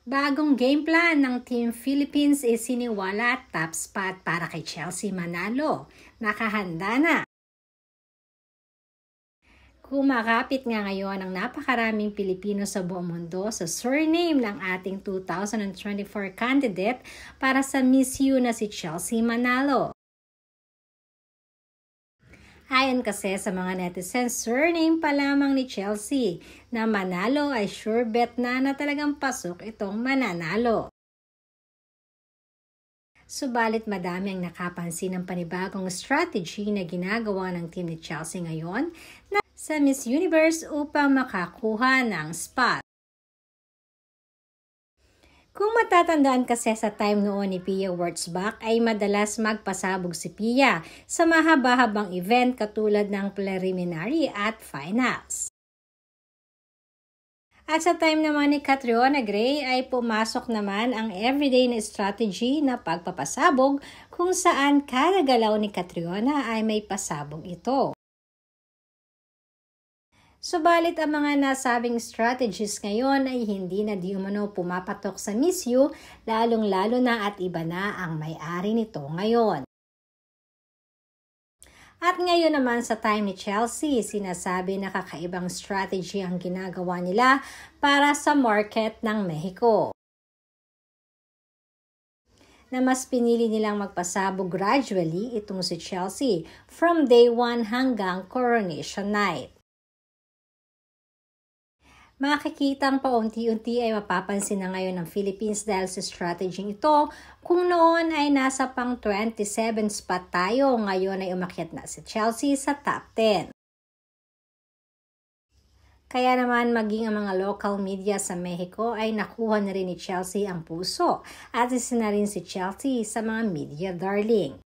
Bagong game plan ng Team Philippines isiniwala top spot para kay Chelsea Manalo. Nakahanda na. Kumakapit nga ngayon ang napakaraming Pilipino sa buong mundo sa surname ng ating 2024 candidate para sa Miss U na si Chelsea Manalo. Ayon kasi sa mga netizens, surname pa lamang ni Chelsea na Manalo ay sure bet na talagang pasok itong mananalo. Subalit madami ang nakapansin ng panibagong strategy na ginagawa ng team ni Chelsea ngayon na sa Miss Universe upang makakuha ng spot. Kung matatandaan kasi sa time noon ni Pia Wurtzbach ay madalas magpasabog si Pia sa mahaba-habang event katulad ng preliminary at finals. At sa time naman ni Catriona Gray ay pumasok naman ang everyday na strategy na pagpapasabog kung saan kada galaw ni Catriona ay may pasabog ito. Subalit ang mga nasabing strategies ngayon ay hindi na di umano pumapatok sa Miss U, lalong-lalo na at iba na ang may-ari nito ngayon. At ngayon naman sa time ni Chelsea, sinasabi na kakaibang strategy ang ginagawa nila para sa market ng Mexico. Na mas pinili nilang magpasabog gradually itong si Chelsea from day 1 hanggang coronation night. Makikitang paunti-unti ay mapapansin na ngayon ng Philippines dahil sa strategy ito. Kung noon ay nasa pang 27 spot tayo, ngayon ay umakyat na si Chelsea sa top 10. Kaya naman maging ang mga local media sa Mexico ay nakuha na rin ni Chelsea ang puso at isa na rin si Chelsea sa mga media darling.